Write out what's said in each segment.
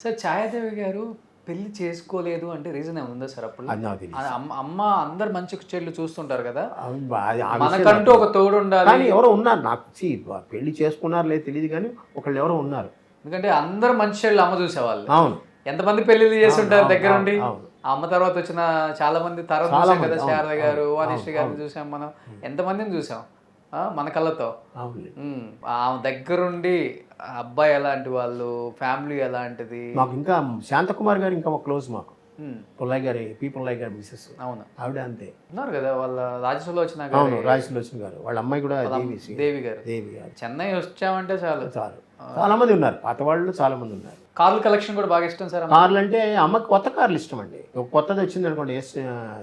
Sir Chhaya Devi గారు పెళ్లి చేసుకోలేదు అంటే రీజన్ ఏమైనా ఉందా సార్ అప్పుడు? అది నాకు తెలియదు. అమ్మ అందరు మంచి చెల్లు చూస్తుంటారు కదా, ఆ విషయం మనకంటూ ఒక తోడు ఉండాలి. కానీ ఎవరో ఉన్నారు నాకు పెళ్లి చేసుకున్నారు లేదు తెలియదు కానీ ఒకళ్ళు ఎవరో ఉన్నారు. ఎందుకంటే అందరు మంచి చెల్లు అమ్మ చూసేవాళ్ళు. అవును, ఎంతమంది పెళ్లిళ్ళు చేస్తుంటారు దగ్గరుండి. అవును. అమ్మ తర్వాత వచ్చిన చాలా మంది తరం చూసాం కదా, శారద గారు, వాణిశ్రీ గారిని చూసాం మనం, ఎంతమందిని చూసాం మన కళ్ళతో. ఆమె దగ్గరుండి అబ్బాయి ఎలాంటి వాళ్ళు, ఫ్యామిలీ ఎలాంటిది. మాకు ఇంకా శాంతకుమార్ గారు ఇంకా క్లోజ్ మాకు. పుల్లయ్య గారి పుల్లయ్య గారి మిసెస్. అవును, ఆవిడ అంతే ఉన్నారు కదా వాళ్ళ రాజసులోచన గారు. అవును, రాజసులోచన గారు వాళ్ళ అమ్మాయి కూడా దేవి గారు. చెన్నై వచ్చామంటే చాలు చాలా మంది ఉన్నారు, పాత వాళ్ళు చాలా మంది ఉన్నారు. కార్ల కలెక్షన్ కూడా బాగా ఇష్టం సార్. కార్లు అంటే అమ్మకి కొత్త కార్లు ఇష్టం అండి. ఒక కొత్తది వచ్చింది అనుకోండి,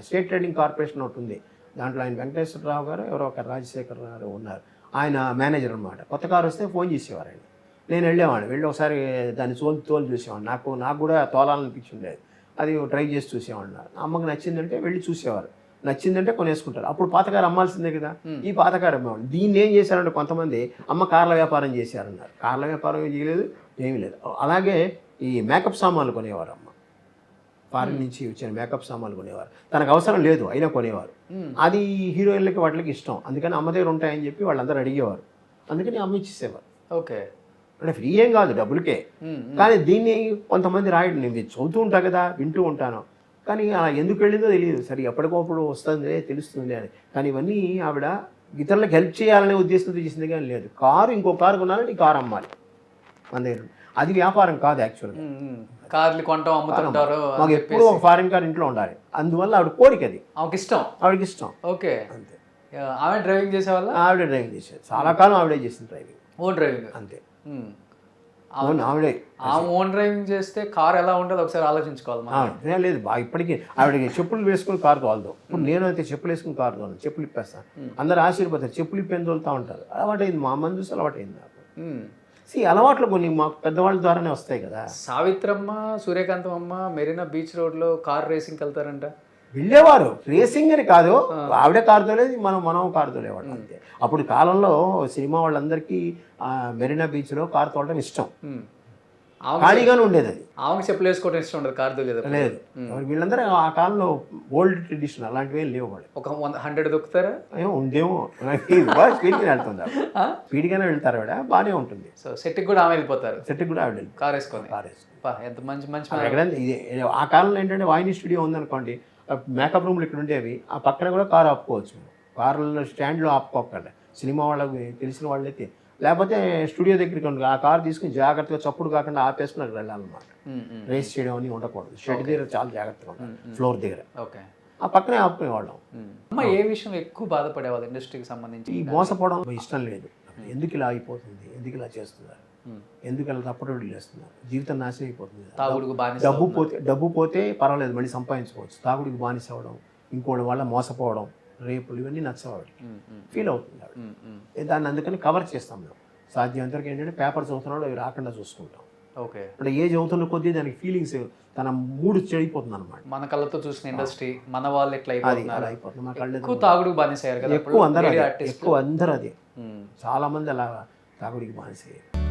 స్టేట్ ట్రేడింగ్ కార్పొరేషన్ ఒకటి ఉంది, దాంట్లో ఆయన వెంకటేశ్వరరావు గారు ఎవరో ఒక రాజశేఖర్ గారు ఉన్నారు, ఆయన మేనేజర్ అనమాట. కొత్త కారు వస్తే ఫోన్ చేసేవారు ఆయన. నేను వెళ్ళేవాడిని, వెళ్ళి ఒకసారి దాన్ని తోలు చూసేవాడిని. నాకు కూడా తోలాలనిపించిండేది, అది ట్రై చేసి చూసేవాడిని. అమ్మకి నచ్చిందంటే వెళ్ళి చూసేవారు, నచ్చిందంటే కొనేసుకుంటారు. అప్పుడు పాతకారు అమ్మాల్సిందే కదా, ఈ పాతకారు అమ్మేవాళ్ళు. దీన్ని ఏం చేశారంటే కొంతమంది అమ్మ కార్ల వ్యాపారం చేశారన్నారు. కార్ల వ్యాపారం చేయలేదు, ఏమీ లేదు. అలాగే ఈ మేకప్ సామాన్లు కొనేవారు అమ్మ, ఫారిన్ నుంచి వచ్చిన మేకప్ సామాన్లు కొనేవారు. తనకు అవసరం లేదు అయినా కొనేవారు. అది హీరోయిన్లకి వాటికి ఇష్టం, అందుకని అమ్మ దగ్గర ఉంటాయని చెప్పి వాళ్ళందరూ అడిగేవారు, అందుకని అమ్మ ఇచ్చేసేవారు. ఓకే, అంటే ఫ్రీ ఏం కాదు, డబ్బులకే. కానీ దీన్ని కొంతమంది రాయడం, నేను చదువుతూ ఉంటాను కదా, వింటూ ఉంటాను, కానీ అలా ఎందుకు వెళ్ళిందో తెలియదు. సరే ఎప్పటికప్పుడు వస్తుంది తెలుస్తుంది అని. కానీ ఇవన్నీ ఆవిడ ఇతరులకు హెల్ప్ చేయాలనే ఉద్దేశంతో చేసింది కానీ లేదు. కారు ఇంకో కారు కొనాలంటే ఈ కారు అమ్మాలి మన దగ్గర. అది వ్యాపారం కాదు యాక్చువల్గా. కార్లు కొంటాం అమ్ముతుంటారు. మాకు ఎప్పుడూ ఒక ఫారిన్ కార్ ఇంట్లో ఉండాలి, అందువల్ల ఆవిడ కోరిక అది. ఆవిడకి ఇష్టం. ఆవిడకి ఇష్టం. ఓకే, అంతే. ఆమె డ్రైవింగ్ చేసేవాళ్ళ? ఆవిడే డ్రైవింగ్ చేసేది, చాలా కాలం ఆవిడే చేసింది డ్రైవింగ్. ఓన్ డ్రైవింగ్ అంతే. అవును, ఆవిడే. ఆమె ఓన్ డ్రైవింగ్ చేస్తే కార్ ఎలా ఉంటుందో ఒకసారి ఆలోచించుకోవాలి. లేదు బాగా, ఇప్పటికీ ఆవిడకి చెప్పులు వేసుకుని కారు తోలదు. ఇప్పుడు నేను అయితే చెప్పులు వేసుకుని కారు తోలను, చెప్పులు ఇప్పేస్తాను. అందరు ఆశీర్వదిస్తారు, చెప్పులు ఇప్పేని తోలుతూ ఉంటారు. అలవాటైంది, మా అమ్మని చూసి అలవాటైంది నాకు. అలవాట్లు కొన్ని మాకు పెద్దవాళ్ళ ద్వారానే వస్తాయి కదా. సావిత్రమ్మ, సూర్యకాంతం అమ్మ మెరీనా బీచ్ రోడ్లో కార్ రేసింగ్కి వెళ్తారంట. వెళ్ళేవారు, రేసింగ్ అని కాదు, ఆవిడే కారు తోలేదు, మనం కారు తోలేవాడు అంతే. అప్పుడు కాలంలో సినిమా వాళ్ళందరికీ మెరీనా బీచ్లో కారు తోలడం ఇష్టం, ఖాళీగానే ఉండేది. అది ఆమెకు చెప్పులు వేసుకోవడం ఇష్టం ఉండదు, కారు తోలేదు. లేదు, వీళ్ళందరూ ఆ కాలంలో ఓల్డ్ ట్రెడిషన్ అలాంటివి లేవు. వాళ్ళు ఒక 100 దొక్కుతారా? ఉండేమో, స్పీడ్గానే వెళ్తుంది, స్పీడ్గానే వెళ్తారు ఆవిడ, బాగానే ఉంటుంది. సో సెట్కి కూడా ఆమె వెళ్ళిపోతారు, సెట్కి కూడా ఆవిడ కార్ వేసుకొని. ఎంత మంచి మంచి. ఆ కాలంలో ఏంటంటే వాయిని స్టూడియో ఉందనుకోండి, మేకప్ రూమ్లు ఇక్కడ ఉండేవి, ఆ పక్కన కూడా కారు ఆపుకోవచ్చు. కారులో స్టాండ్లో ఆపుకోకండి, సినిమా వాళ్ళకి తెలిసిన వాళ్ళైతే. లేకపోతే స్టూడియో దగ్గరికి ఆ కారు తీసుకుని జాగ్రత్తగా చప్పుడు కాకుండా ఆపేసుకుని అక్కడ వెళ్ళాలన్నమాట. రేస్ చేయడం అని ఉండకూడదు, షెడ్ దగ్గర చాలా జాగ్రత్తగా ఉండాలి, ఫ్లోర్ దగ్గర. ఓకే, ఆ పక్కనే ఆపుకునేవాళ్ళం. అమ్మ ఏ విషయం ఎక్కువ బాధపడేవాళ్ళు ఇండస్ట్రీకి సంబంధించి? ఈ మోసపోవడం ఇష్టం లేదు, ఎందుకు ఇలా అయిపోతుంది, ఎందుకు ఇలా చేస్తున్నారు, ఎందుకు ఇలా తప్పటడుగులు వేస్తున్నారు, జీవితం నాశనం అయిపోతుంది. డబ్బు పోతే పర్వాలేదు, మళ్ళీ సంపాదించుకోవచ్చు. తాగుడికి బానిస అవ్వడం, ఇంకోటి వల్ల మోసపోవడం, రేపులు, ఇవన్నీ నచ్చవాడు, ఫీల్ అవుతుంది ఆవిడ. దాన్ని అందుకని కవర్ చేస్తాం మేము. సాధ్యమంతవరకు ఏంటంటే పేపర్ చదువుతున్నాడు అవి రాకుండా చూసుకుంటాం. ఓకే, అంటే ఏజ్ అవుతున్న కొద్దీ దానికి ఫీలింగ్స్, తన మూడు చెడిపోతుంది అనమాట. మన కళ్ళతో చూసిన ఇండస్ట్రీ, మన వాళ్ళు ఎట్లా అయిపోతుంది. మా కళ్ళు తాగుడుకు బానిసయ్యారు కదా, ఎక్కువ అందరూ అదే, చాలా మంది అలా తాగుడికి బానిసయ్యారు.